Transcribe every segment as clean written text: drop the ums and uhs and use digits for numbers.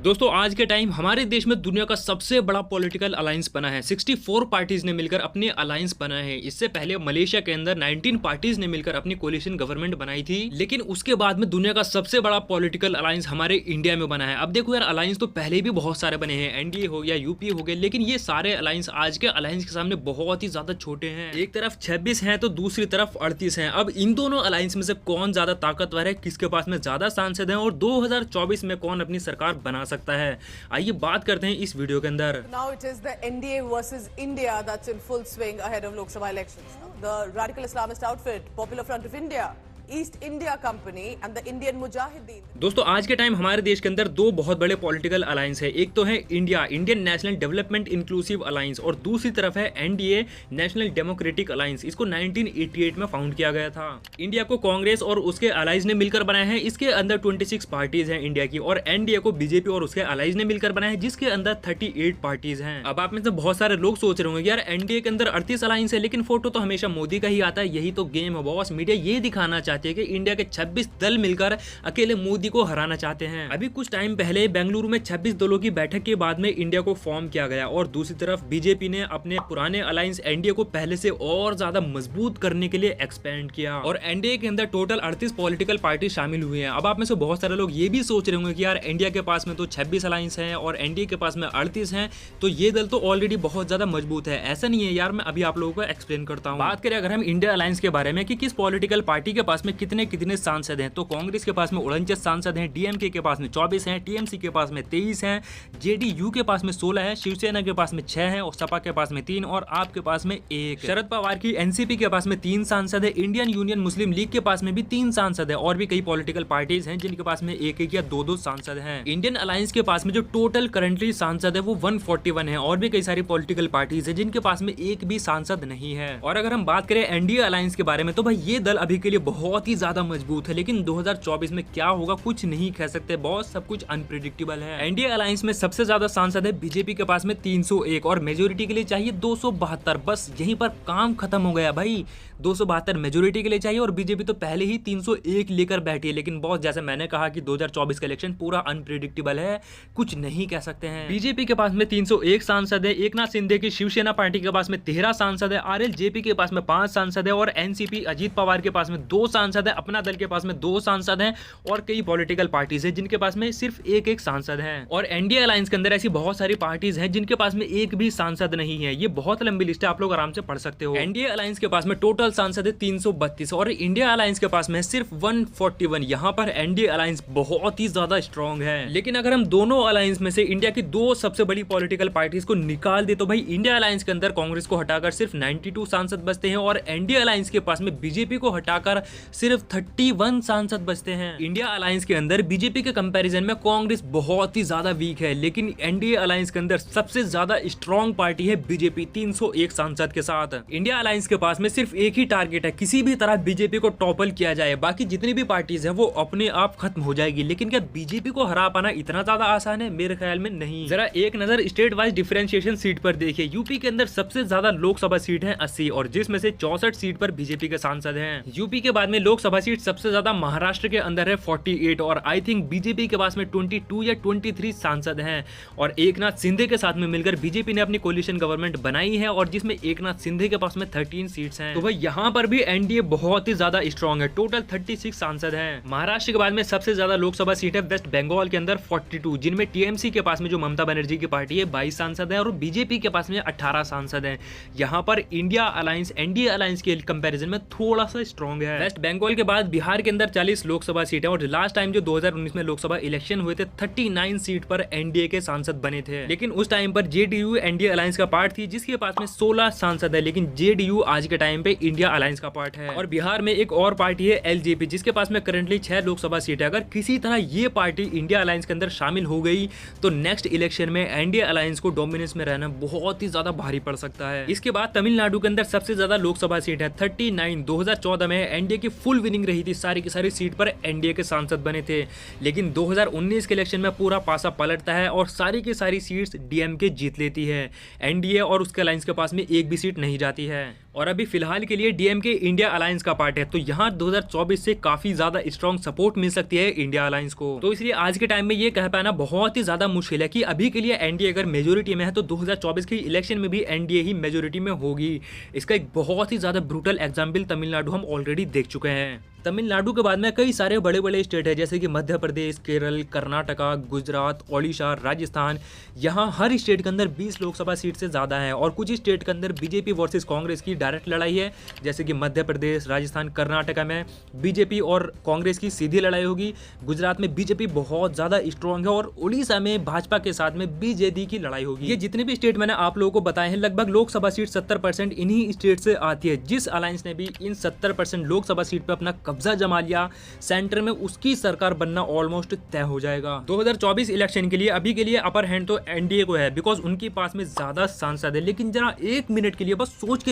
दोस्तों आज के टाइम हमारे देश में दुनिया का सबसे बड़ा पॉलिटिकल अलायंस बना है। 64 पार्टीज ने मिलकर अपने अलायंस बना है। इससे पहले मलेशिया के अंदर 19 पार्टीज ने मिलकर अपनी कोलिशन गवर्नमेंट बनाई थी, लेकिन उसके बाद में दुनिया का सबसे बड़ा पॉलिटिकल अलायंस हमारे इंडिया में बना है। अब देखो यार, अलायंस तो पहले भी बहुत सारे बने हैं, एनडीए हो गया, यूपी हो गया, लेकिन ये सारे अलायंस आज के अलायंस के सामने बहुत ही ज्यादा छोटे हैं। एक तरफ 26 हैं तो दूसरी तरफ 38 हैं। अब इन दोनों अलायंस में से कौन ज्यादा ताकतवर है, किसके पास में ज्यादा सांसद हैं और 2024 में कौन अपनी सरकार बना सकता है, आइए बात करते हैं इस वीडियो के अंदर। Now it is the NDA versus India that's in full swing ahead of Lok Sabha elections. The radical Islamist outfit, Popular Front of India, east India company and the Indian Mujahideen. दोस्तों आज के time हमारे देश के अंदर दो बहुत बड़े पॉलिटिकल अलायंस है। एक तो है Indian national development inclusive alliance और दूसरी तरफ है एनडीए नेशनल डेमोक्रेटिक अलायंस। इसको 1988 में फाउंड किया गया था। इंडिया को कांग्रेस और उसके अलायंस ने मिलकर बनाया है। इसके अंदर 26 पार्टीज हैं इंडिया की, और एनडीए को बीजेपी और उसके अलायंस ने मिलकर बनाया है, जिसके अंदर 38 पार्टीज हैं। अब आप में से बहुत सारे लोग सोच रहे होंगे यार, एनडीए के अंदर 38 अलायंस है, लेकिन फोटो तो हमेशा मोदी का ही आता है। यही तो गेम है बॉस। मीडिया ये दिखाना चाहती है कि इंडिया के 26 दल मिलकर अकेले मोदी को हराना चाहते हैं। अभी कुछ टाइम पहले बेंगलुरु में 26 दलों की बैठक के बाद में इंडिया को फॉर्म किया गया, और दूसरी तरफ बीजेपी ने अपने पुराने अलायंस एनडीए को पहले से और ज्यादा मजबूत करने के लिए एक्सपेंड किया, और एनडीए के अंदर टोटल 38 पॉलिटिकल पार्टी शामिल हुई हैं। अब आप में से बहुत सारे लोग ये भी सोच रहे होंगे कि यार इंडिया के पास में तो 26 अलायंस हैं और एनडीए के पास में 38 हैं, तो ये दल तो ऑलरेडी बहुत ज्यादा मजबूत है। ऐसा नहीं है यार, मैं अभी आप लोगों को एक्सप्लेन करता हूँ। बात करें अगर हम इंडिया अलायंस के बारे में कि किस पॉलिटिकल पार्टी के पास में कितने कितने सांसद हैं, तो कांग्रेस के पास में 49 सांसद हैं, डीएमके के पास में 24 हैं, टीएमसी के पास में 23 हैं, जेडीयू के पास में 16 है, शिवसेना के पास में 6 हैं, और सपा के पास में 3 और आपके पास में 1। शरद पवार की एनसीपी के पास में 3 सांसद है, इंडियन यूनियन मुस्लिम लीग के पास में भी 3 सांसद है, और भी कई पॉलिटिकल पार्टीज हैं जिनके पास में 1-1 या 2-2 सांसद हैं। इंडियन अलायंस के पास में जो टोटल करंटली सांसद है वो 141 है, और भी कई सारी पॉलिटिकल पार्टीज है जिनके पास में एक भी सांसद नहीं है। और अगर हम बात करें एनडीए अलायंस के बारे में, तो भाई ये दल अभी के लिए बहुत ही ज्यादा मजबूत है, लेकिन 2024 में क्या होगा कुछ नहीं कह सकते बॉस, सब कुछ अनप्रिडिक्टेबल है। एनडीए अलायंस में सबसे ज्यादा सांसद है बीजेपी के पास में 301, और मेजोरिटी के लिए चाहिए 272। बस यहीं पर काम खत्म हो गया भाई। 272 मेजोरिटी के लिए चाहिए, और बीजेपी तो पहले ही 301 लेकर बैठी है। लेकिन बॉस जैसे मैंने कहा कि 2024 का इलेक्शन पूरा अनप्रिडिक्टेबल है, कुछ नहीं कह सकते हैं। बीजेपी के पास में 301 सांसद है, एकनाथ शिंदे की शिवसेना पार्टी के पास में 13 सांसद है, आरएलजेपी के पास में 5 सांसद है, और एनसीपी अजीत पवार के पास में 2 सांसद है, अपना दल के पास में 2 सांसद हैं, और कई पॉलिटिकल पार्टीज हैं जिनके पास में सिर्फ एक सांसद है। और एनडीए अलायंस के अंदर ऐसी बहुत सारी पार्टीज हैं जिनके पास में एक भी सांसद नहीं है। ये बहुत लंबी लिस्ट है, आप लोग आराम से पढ़ सकते हो। एनडीए अलायंस के पास में टोटल सांसद है 332, और इंडिया अलायंस के पास में सिर्फ 141। यहाँ पर एनडीए अलायंस बहुत ही ज्यादा स्ट्रॉन्ग है। लेकिन अगर हम दोनों अलायंस में से इंडिया की 2 सबसे बड़ी पॉलिटिकल पार्टीज को निकाल दे, तो भाई इंडिया अलायंस के अंदर कांग्रेस को हटाकर सिर्फ 92 सांसद बचते हैं, और एनडीए अलायंस के पास में बीजेपी को हटाकर सिर्फ 31 सांसद बचते हैं। इंडिया अलायंस के अंदर बीजेपी के कंपैरिजन में कांग्रेस बहुत ही ज्यादा वीक है, लेकिन एनडीए अलायंस के अंदर सबसे ज्यादा स्ट्रॉन्ग पार्टी है बीजेपी 301 सांसद के साथ। इंडिया अलायंस के पास में सिर्फ एक ही टारगेट है, किसी भी तरह बीजेपी को टॉपल किया जाए। बाकी जितनी भी पार्टीज हैं वो अपने आप खत्म हो जाएगी, लेकिन क्या बीजेपी को हरा पाना इतना ज्यादा आसान है? मेरे ख्याल में नहीं। जरा एक नजर स्टेट वाइज डिफरेंशिएशन सीट पर देखिए। यूपी के अंदर सबसे ज्यादा लोकसभा सीट है 80, और जिसमें से 64 सीट पर बीजेपी के सांसद हैं। यूपी के बाद में लोकसभा सीट सबसे ज्यादा महाराष्ट्र के अंदर है 48, और आई थिंक बीजेपी के पास में 22 या 23 सांसद हैं। और एकनाथ शिंदे के साथ में मिलकर बीजेपी ने अपनी कोलिशन गवर्नमेंट बनाई है, और जिसमें एकनाथ शिंदे के पास में 13 सीट्स हैं। तो भाई यहाँ पर भी एनडीए बहुत ही ज्यादा स्ट्रॉन्ग है, टोटल 36 सांसद हैं। महाराष्ट्र के बाद में सबसे ज्यादा लोकसभा सीट है वेस्ट बंगाल के अंदर 42, जिनमें टीएमसी के पास में जो ममता बनर्जी की पार्टी है 22 सांसद है, और बीजेपी के पास में 18 सांसद हैं। यहाँ पर इंडिया अलायंस एनडीए अलायंस के कंपैरिजन में थोड़ा सा स्ट्रॉन्ग है। वेस्ट बंगाल के बाद बिहार के अंदर 40 लोकसभा सीट है, और लास्ट टाइम जो 2019 में लोकसभा इलेक्शन हुए थे 39 सीट पर एनडीए के सांसद बने थे। लेकिन उस टाइम पर जेडीयू एनडीए अलायंस का पार्ट थी, जिसके पास में 16 सांसद है, लेकिन जेडीयू आज के टाइम पे इंडिया अलायंस का पार्ट है। और बिहार में एक और पार्टी है एलजेपी, जिसके पास में करंटली 6 लोकसभा सीट है। अगर किसी तरह ये पार्टी इंडिया अलायंस के अंदर शामिल हो गई, तो नेक्स्ट इलेक्शन में एनडीए अलायंस को डोमिनेंस में रहना बहुत ही ज्यादा भारी पड़ सकता है। इसके बाद तमिलनाडु के अंदर सबसे ज्यादा लोकसभा सीट है 39। 2014 में एनडीए की फुल विनिंग रही थी, सारी की सारी सीट पर एनडीए के सांसद बने थे। लेकिन 2019 के इलेक्शन में पूरा पासा पलटता है, और सारी की सारी सीट्स डीएमके जीत लेती है। एनडीए और उसके अलायंस के पास में एक भी सीट नहीं जाती है। और अभी फिलहाल के लिए डीएमके इंडिया अलायंस का पार्ट है, तो यहाँ 2024 से काफी ज्यादा स्ट्रॉन्ग सपोर्ट मिल सकती है इंडिया अलायंस को। तो इसलिए आज के टाइम में ये कह पाना बहुत ही ज्यादा मुश्किल है कि अभी के लिए एनडीए अगर मेजोरिटी में है तो 2024 की इलेक्शन में भी एनडीए ही मेजोरिटी में होगी। इसका एक बहुत ही ज्यादा ब्रूटल एग्जाम्पल तमिलनाडु हम ऑलरेडी देख चुके हैं। तमिलनाडु के बाद में कई सारे बड़े बड़े स्टेट है जैसे कि मध्य प्रदेश, केरल, कर्नाटका, गुजरात, ओडिशा, राजस्थान। यहाँ हर स्टेट के अंदर 20 लोकसभा सीट से ज़्यादा है और कुछ स्टेट के अंदर बीजेपी वर्सेस कांग्रेस की डायरेक्ट लड़ाई है, जैसे कि मध्य प्रदेश, राजस्थान, कर्नाटका में बीजेपी और कांग्रेस की सीधी लड़ाई होगी। गुजरात में बीजेपी बहुत ज़्यादा स्ट्रॉन्ग है और उड़ीसा में भाजपा के साथ में बीजेडी की लड़ाई होगी। ये जितने भी स्टेट मैंने आप लोगों को बताए हैं लगभग लोकसभा सीट 70% इन्हीं स्टेट से आती है। जिस अलायंस ने भी इन 70% लोकसभा सीट पर अपना कब्जा जमा लिया सेंटर में, उसकी सरकार बनना ऑलमोस्ट तय हो जाएगा। 2024 इलेक्शन के लिए अभी के लिए अपर हैंड तो एनडीए को है बिकॉज उनके पास में ज्यादा सांसद है। लेकिन जरा एक मिनट के लिए बस सोच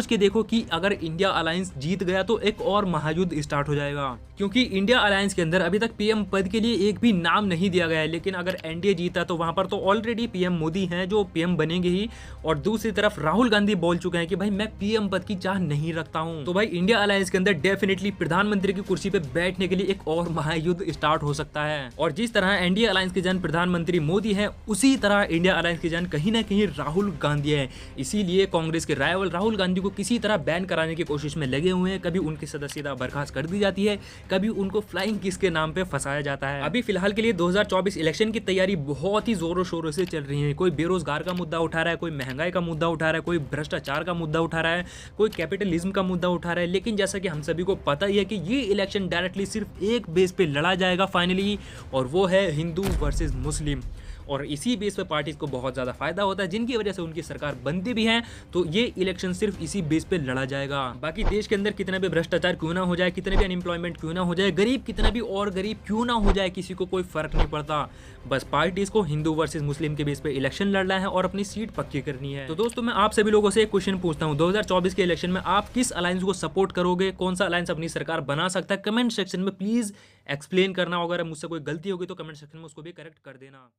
के देखो कि अगर इंडिया अलायंस जीत गया तो एक और महायुद्ध स्टार्ट हो जाएगा, क्योंकि इंडिया अलायंस के अंदर अभी तक पीएम पद के लिए एक भी नाम नहीं दिया गया है। लेकिन अगर एनडीए जीता तो वहां पर तो ऑलरेडी पीएम मोदी हैं जो पीएम बनेंगे ही, और दूसरी तरफ राहुल गांधी बोल चुके हैं कि भाई मैं पीएम पद की चाह नहीं रखता हूं। तो भाई इंडिया अलायंस के अंदर डेफिनेटली प्रधानमंत्री की कुर्सी पे बैठने के लिए एक और महायुद्ध स्टार्ट हो सकता है। और जिस तरह एनडीए अलायंस के जन प्रधानमंत्री मोदी है, उसी तरह इंडिया अलायंस के जन कहीं ना कहीं राहुल गांधी है। इसीलिए कांग्रेस के राइवल राहुल गांधी को किसी तरह बैन कराने की कोशिश में लगे हुए हैं। कभी उनकी सदस्यता बर्खास्त कर दी जाती है, कभी उनको फ्लाइंग किस के नाम पे फंसाया जाता है। अभी फिलहाल के लिए 2024 इलेक्शन की तैयारी बहुत ही जोरों शोरों से चल रही है। कोई बेरोजगार का मुद्दा उठा रहा है, कोई महंगाई का मुद्दा उठा रहा है, कोई भ्रष्टाचार का मुद्दा उठा रहा है, कोई कैपिटलिज्म का मुद्दा उठा रहा है। लेकिन जैसा कि हम सभी को पता ही है कि ये इलेक्शन डायरेक्टली सिर्फ एक बेस पे लड़ा जाएगा फाइनली, और वो है हिंदू वर्सेस मुस्लिम। और इसी बेस पे पार्टीज को बहुत ज़्यादा फायदा होता है, जिनकी वजह से उनकी सरकार बनती भी है। तो ये इलेक्शन सिर्फ इसी बेस पे लड़ा जाएगा। बाकी देश के अंदर कितना भी भ्रष्टाचार क्यों ना हो जाए, कितने भी अनएम्प्लॉयमेंट क्यों ना हो जाए, गरीब कितना भी और गरीब क्यों ना हो जाए, किसी को कोई फर्क नहीं पड़ता। बस पार्टीज को हिंदू वर्सेस मुस्लिम के बेस पे इलेक्शन लड़ना है और अपनी सीट पक्की करनी है। तो दोस्तों मैं आप सभी लोगों से एक क्वेश्चन पूछता हूँ, 2024 के इलेक्शन में आप किस अलायंस को सपोर्ट करोगे, कौन सा अलायंस अपनी सरकार बना सकता है? कमेंट सेक्शन में प्लीज एक्सप्लेन करना। अगर मुझसे कोई गलती होगी तो कमेंट सेक्शन में उसको भी करेक्ट कर देना।